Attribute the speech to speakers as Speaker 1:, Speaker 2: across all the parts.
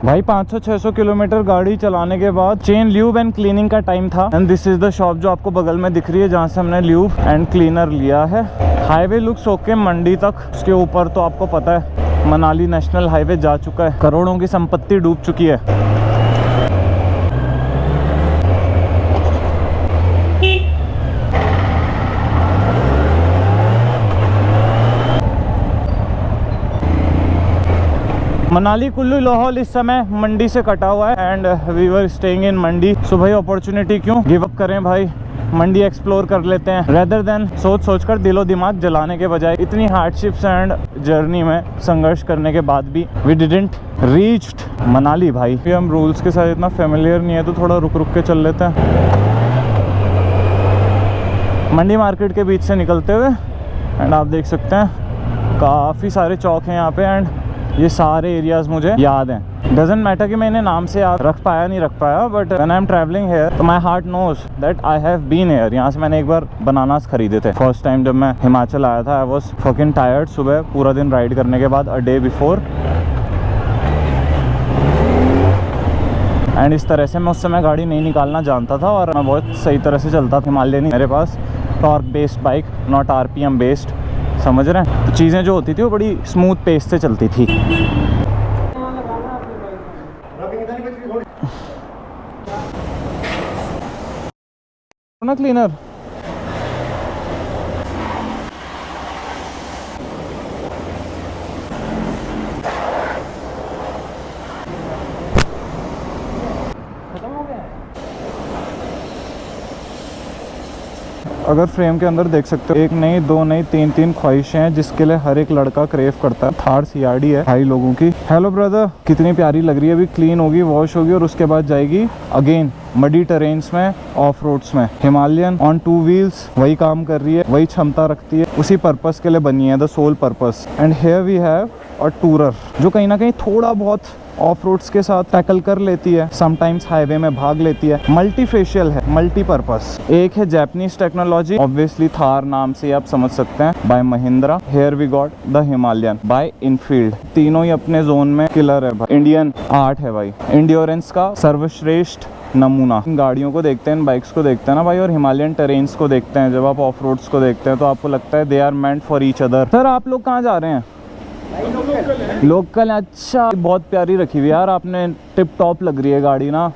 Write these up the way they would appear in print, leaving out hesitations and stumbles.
Speaker 1: भाई 500-600 किलोमीटर गाड़ी चलाने के बाद चेन ल्यूब एंड क्लीनिंग का टाइम था। And this is the shop जो आपको बगल में दिख रही है, जहाँ से हमने ल्यूब एंड क्लीनर लिया है। हाईवे लुक्स ओके मंडी तक। उसके ऊपर तो आपको पता है मनाली नेशनल हाईवे जा चुका है, करोड़ों की संपत्ति डूब चुकी है। मनाली कुल्लू लाहौल इस समय मंडी से कटा हुआ है and we were staying in Mandi. So भाई अपॉर्चुनिटी क्यों गिव अप करें भाई, मंडी एक्सप्लोर कर लेते हैं रेदर देन सोच कर दिलो दिमाग जलाने के बजाय। इतनी हार्डशिप्स एंड जर्नी में संघर्ष करने के बाद भी वी डिडंट रीच्ड मनाली। भाई हम रूल्स के साथ इतना फेमिलियर नहीं है तो थोड़ा रुक के चल लेते हैं। मंडी मार्केट के बीच से निकलते हुए एंड आप देख सकते हैं काफ़ी सारे चौक हैं यहाँ पे एंड ये सारे एरियाज मुझे याद हैं। डजेंट मैटर कि मैं इन्हें नाम से याद रख पाया नहीं रख पाया, but when I am travelling here तो my heart knows that I have been here. यहाँ से मैंने एक बार बनानास खरीदे थे फर्स्ट टाइम जब मैं हिमाचल आया था। आई वॉज फकिंग टायर्ड सुबह पूरा दिन राइड करने के बाद, अ डे बिफोर। एंड इस तरह से मैं उस समय गाड़ी नहीं निकालना जानता था और मैं बहुत सही तरह से चलता था। हिमालयन मेरे पास torque based bike, not RPM based, समझ रहे हैं। तो चीज़ें जो होती थी वो बड़ी स्मूथ पेस से चलती थी। ना क्लीनर अगर फ्रेम के अंदर देख सकते हो, एक नहीं दो नहीं तीन ख्वाहिशें हैं जिसके लिए हर एक लड़का क्रेव करता है। थार CRD है भाई लोगों की। हेलो ब्रदर, कितनी प्यारी लग रही है। अभी क्लीन होगी, वॉश होगी और उसके बाद जाएगी अगेन मडी टेरेन्स में, ऑफ रोड्स में। हिमालयन ऑन 2 व्हील्स वही काम कर रही है, वही क्षमता रखती है, उसी पर्पस के लिए बनी है, the sole purpose. And here we have a tourer जो कहीं ना कहीं थोड़ा बहुत ऑफ रोड्स के साथ टैकल कर लेती है, समटाइम्स हाईवे में भाग लेती है। मल्टीफेशियल है, मल्टीपर्पस। एक है जापानीज टेक्नोलॉजी, ऑब्वियसली थार नाम से आप समझ सकते हैं, by Mahindra. Here we got the Himalayan by Enfield. तीनों ही अपने जोन में किलर है भाई। इंडियन आर्ट है भाई, इंड्योरेंस का सर्वश्रेष्ठ नमूना। इन गाड़ियों को देखते हैं, इन बाइक्स को देखते हैं ना भाई, और हिमालयन टेरेन्स को देखते हैं, जब आप ऑफ रोड्स को देखते हैं तो आपको लगता है they are meant for each other. Sir आप लोग कहाँ जा रहे हैं? लोकल। अच्छा, बहुत प्यारी रखी हुई यार आपने, टिप टॉप लग रही है गाड़ी ना।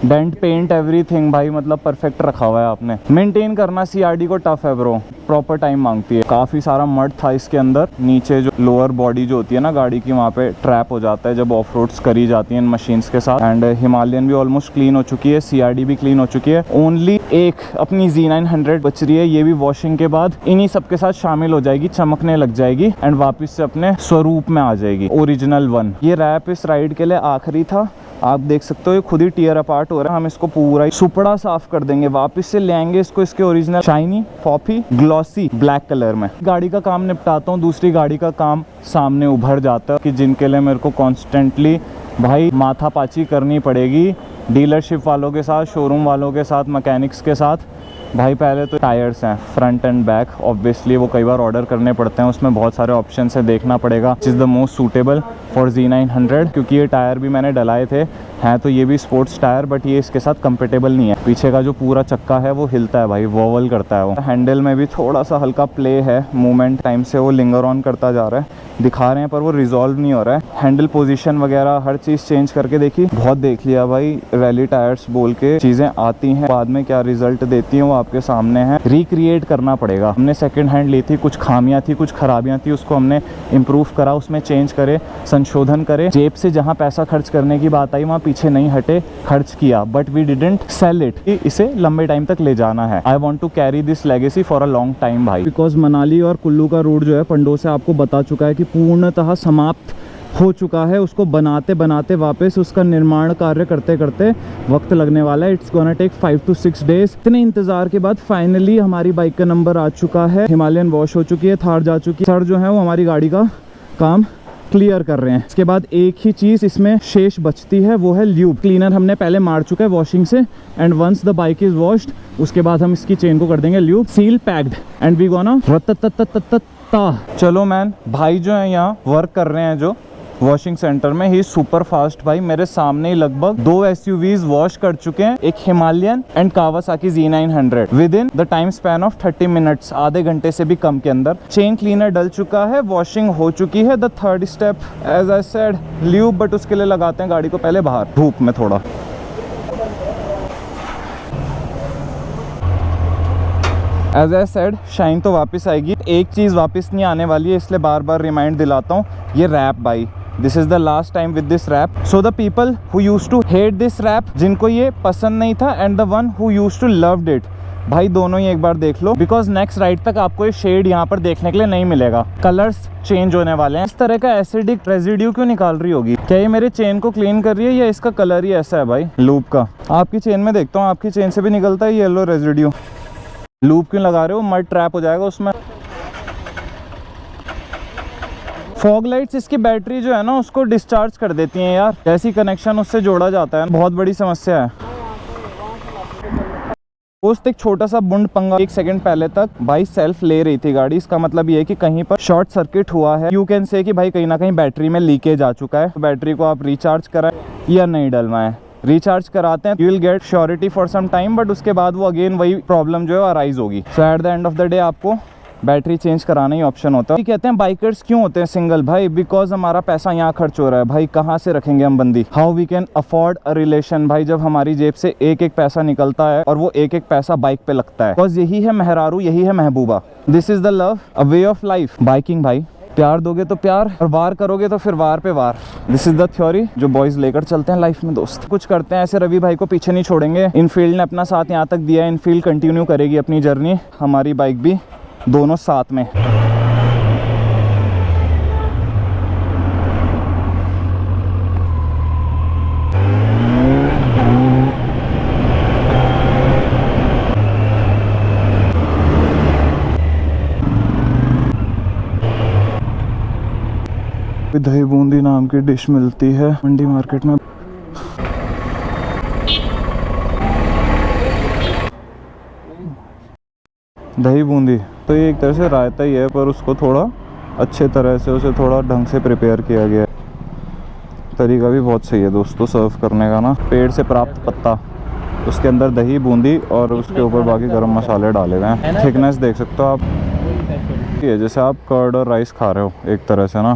Speaker 1: डेंट पेंट एवरीथिंग भाई, मतलब परफेक्ट रखा हुआ है आपने। मेंटेन करना CRD को टफ है ब्रो, प्रॉपर टाइम मांगती है। काफ़ी सारा मड था इसके अंदर, नीचे जो लोअर बॉडी जो होती है ना गाड़ी की, वहाँ पे ट्रैप हो जाता है जब ऑफ रोड्स करी जाती हैं इन मशीन्स के साथ। एंड हिमालयन भी ऑलमोस्ट क्लीन हो चुकी है, CRD भी क्लीन हो चुकी है। ओनली एक अपनी Z900 बच रही है, ये भी वॉशिंग के बाद इन्हीं सब के साथ शामिल हो जाएगी, चमकने लग जाएगी एंड वापस से अपने स्वरूप में आ जाएगी, ओरिजिनल वन। ये रैप इस राइड के लिए आखिरी था। आप देख सकते हो ये खुद ही टीयर अपार्ट हो रहा है। हम इसको पूरा सुपड़ा साफ कर देंगे, वापस से ले आएंगे इसको इसके original shiny Poppy glossy black colour में। गाड़ी का काम निपटाता हूँ, दूसरी गाड़ी का काम सामने उभर जाता है कि जिनके लिए मेरे को कॉन्स्टेंटली भाई माथापाची करनी पड़ेगी डीलरशिप वालों के साथ, शोरूम वालों के साथ, मैकेनिक्स के साथ। भाई पहले तो टायर्स हैं फ्रंट एंड बैक, ऑब्वियसली वो कई बार ऑर्डर करने पड़ते हैं, उसमें बहुत सारे ऑप्शन है, देखना पड़ेगा which is the most suitable for Z900। क्योंकि ये टायर भी मैंने डलाए थे, हैं तो ये भी स्पोर्ट्स टायर, बट ये इसके साथ कंपेटेबल नहीं है। पीछे का जो पूरा चक्का है वो हिलता है भाई, वॉवल करता है वो। हैंडल में भी थोड़ा सा हल्का प्ले है, मूवमेंट टाइम से वो लिंगर ऑन करता जा रहा है, दिखा रहे हैं पर वो रिजॉल्व नहीं हो रहा है। हैंडल पोजीशन वगैरह हर चीज़ चेंज करके देखी, बहुत देख लिया भाई। रैली टायर्स बोल के चीज़ें आती हैं, बाद में क्या रिजल्ट देती हैं वो आपके सामने है। रिक्रिएट करना पड़ेगा। हमने सेकंड हैंड ली थी, कुछ खामियां थी, कुछ खराबियां थी, उसको हमने इम्प्रूव करा, उसमें चेंज करे, संशोधन करे। जेब से जहाँ पैसा खर्च करने की बात आई वहाँ पीछे नहीं हटे, खर्च किया, but we didn't sell it. इसे लंबे टाइम तक ले जाना है। I want to carry this legacy for a long time भाई। बिकॉज मनाली और कुल्लू का रूट जो है पंडो से आपको बता चुका है कि पूर्णतः समाप्त हो चुका है। उसको बनाते बनाते वापस उसका निर्माण कार्य करते करते वक्त लगने वाला है। It's gonna take 5 to 6 days. इतने इंतजार के बाद फाइनली हमारी बाइक का नंबर आ चुका है। हिमालयन वॉश हो चुकी है, थार जा चुकी है। सर जो है वो हमारी गाड़ी का काम क्लियर कर रहे हैं। इसके बाद एक ही चीज इसमें शेष बचती है, वो है ल्यूब। क्लीनर हमने पहले मार चुका है वॉशिंग से, and once the bike is washed उसके बाद हम इसकी चेन को कर देंगे lube, seal packed, and we gonna. चलो मैन, भाई जो है यहाँ वर्क कर रहे हैं, जो वॉशिंग सेंटर में। ही सुपर फास्ट भाई, मेरे सामने ही लगभग 2 SUVs वॉश कर चुके हैं, एक Himalayan and Kawasaki Z900 with in the time span of 30 minutes, आधे घंटे से भी कम के अंदर। चेन क्लीनर डल चुका है, वॉशिंग हो चुकी है। The third step as I said lube, but उसके लिए लगाते हैं गाड़ी को पहले बाहर धूप में थोड़ा। एज आई सेड शाइन तो वापस आएगी। एक चीज़ वापस नहीं आने वाली है, इसलिए बार बार रिमाइंड दिलाता हूँ, ये रैप भाई, this is the last time with this wrap. So the people who used to hate this wrap, जिनको ये पसंद नहीं था, and the one who used to loved it, भाई दोनों ही एक बार देख लो, बिकॉज नेक्स्ट राइड तक आपको ये शेड यहाँ पर देखने के लिए नहीं मिलेगा। कलर्स चेंज होने वाले हैं। इस तरह का एसिडिक रेजिड्यू क्यों निकाल रही होगी? क्या ये मेरे चेन को क्लीन कर रही है या इसका कलर ही ऐसा है भाई लूप का? आपकी चेन में देखता हूँ, आपकी चेन से भी निकलता है येलो रेजिड्यू। लूप क्यों लगा रहे हो? मड ट्रैप हो जाएगा उसमें। फॉग लाइट्स इसकी बैटरी जो है ना उसको डिस्चार्ज कर देती हैं यार, जैसी कनेक्शन उससे जोड़ा जाता है, बहुत बड़ी समस्या है। दोस्त एक छोटा सा बुंड पंगा, 1 सेकंड पहले तक भाई सेल्फ ले रही थी गाड़ी, इसका मतलब ये है कि कहीं पर शॉर्ट सर्किट हुआ है। यू कैन से कि भाई कहीं ना कहीं बैटरी में लीकेज आ चुका है। तो बैटरी को आप रिचार्ज कराएं या नहीं डलवाएं। रिचार्ज कराते हैं, you will get surety for some time, but उसके बाद वो अगेन वही प्रॉब्लम जो है अराइज होगी। So at the end of the day आपको बैटरी चेंज कराना ही ऑप्शन होता है। कहते हैं बाइकर्स क्यों होते हैं सिंगल भाई? बिकॉज हमारा पैसा यहाँ खर्च हो रहा है भाई, कहाँ से रखेंगे हम बंदी? How we can afford a relation भाई, जब हमारी जेब से एक एक पैसा निकलता है और वो एक एक पैसा बाइक पे लगता है। बिकॉज यही है मेहरारू, यही है महबूबा, this is the love, a way of life. Biking भाई, प्यार दोगे तो प्यार, और वार करोगे तो फिर वार पे वार। दिस इज द थ्योरी जो बॉयज लेकर चलते हैं लाइफ में दोस्त। कुछ करते हैं ऐसे, रवि भाई को पीछे नहीं छोड़ेंगे। इनफील्ड ने अपना साथ यहाँ तक दिया है, इनफील्ड कंटिन्यू करेगी अपनी जर्नी, हमारी बाइक भी, दोनों साथ में। दही बूंदी नाम की डिश मिलती है मंडी मार्केट में। दही बूंदी तो ये एक तरह से रायता ही है, पर उसको थोड़ा अच्छे तरह से, उसे थोड़ा ढंग से प्रिपेयर किया गया है। तरीका भी बहुत सही है दोस्तों सर्व करने का ना। पेड़ से प्राप्त पत्ता, उसके अंदर दही बूंदी और उसके ऊपर बाकी गरम मसाले डाले हुए हैं। थिकनेस देख सकते हो आप, ये जैसे आप कर्ड और राइस खा रहे हो एक तरह से ना।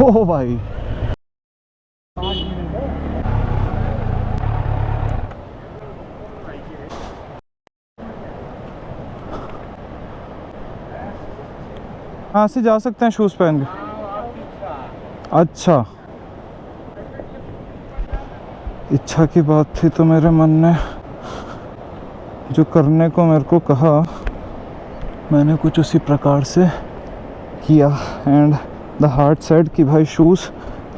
Speaker 1: ओ भाई यहाँ से जा सकते हैं शूज पहन के? अच्छा, इच्छा की बात थी तो मेरे मन ने जो करने को मेरे को कहा मैंने कुछ उसी प्रकार से किया। एंड द हार्ट सेड कि भाई शूज़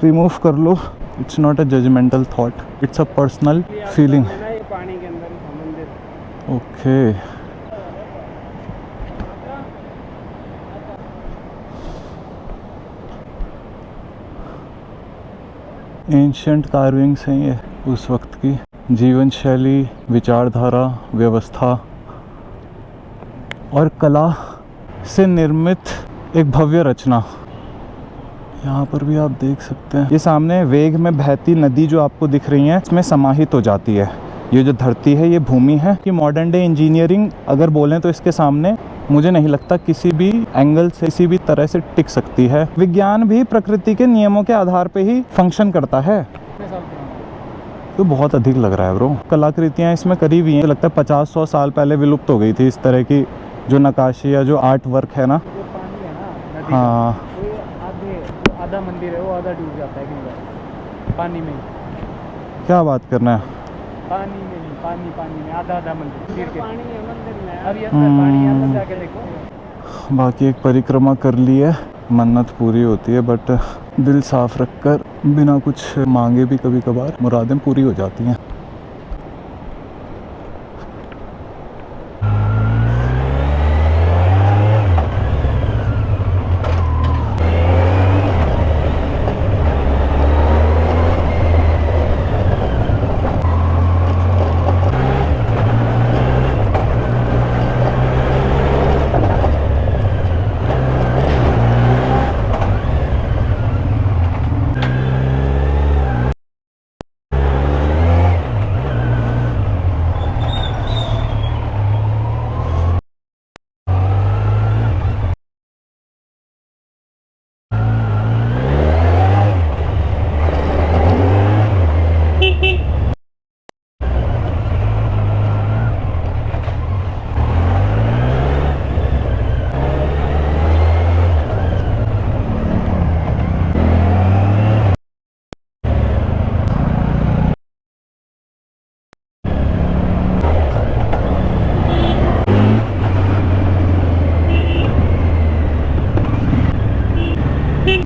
Speaker 1: रिमूव कर लो। It's not a judgmental thought, it's a personal feeling.
Speaker 2: ये पानी के अंदर ही मंदिर।
Speaker 1: ओके एंशियंट कार्विंग्स हैं ये, उस वक्त की जीवन शैली, विचारधारा, व्यवस्था और कला से निर्मित एक भव्य रचना। यहाँ पर भी आप देख सकते हैं, ये सामने वेग में बहती नदी जो आपको दिख रही है, इसमें समाहित हो जाती है। ये जो धरती है, ये भूमि है कि मॉडर्न डे इंजीनियरिंग अगर बोलें तो इसके सामने मुझे नहीं लगता किसी भी एंगल से, किसी भी तरह से टिक सकती है। विज्ञान भी प्रकृति के नियमों के आधार पे ही फंक्शन करता है। तो बहुत अधिक लग रहा है ब्रो। कलाकृतियाँ इसमें करी हुई हैं, तो लगता है 50-100 साल पहले विलुप्त हो गई थी इस तरह की जो नक्काशी या जो आर्ट वर्क है ना।
Speaker 2: जो पानी है ना नदी
Speaker 1: हाँ
Speaker 2: का, वो आधा मंदिर है, वो आधा डूब जाता है कई बार पानी में।
Speaker 1: क्या बात करना है।
Speaker 2: पानी में नहीं, पानी में आधा मंदिर के पानी है मंदिर में। अभी अंदर पानी है, अंदर जाके देखो।
Speaker 1: बाकी एक परिक्रमा कर ली है, मन्नत पूरी होती है, बट दिल साफ रखकर बिना कुछ मांगे भी कभी कभार मुरादें पूरी हो जाती हैं।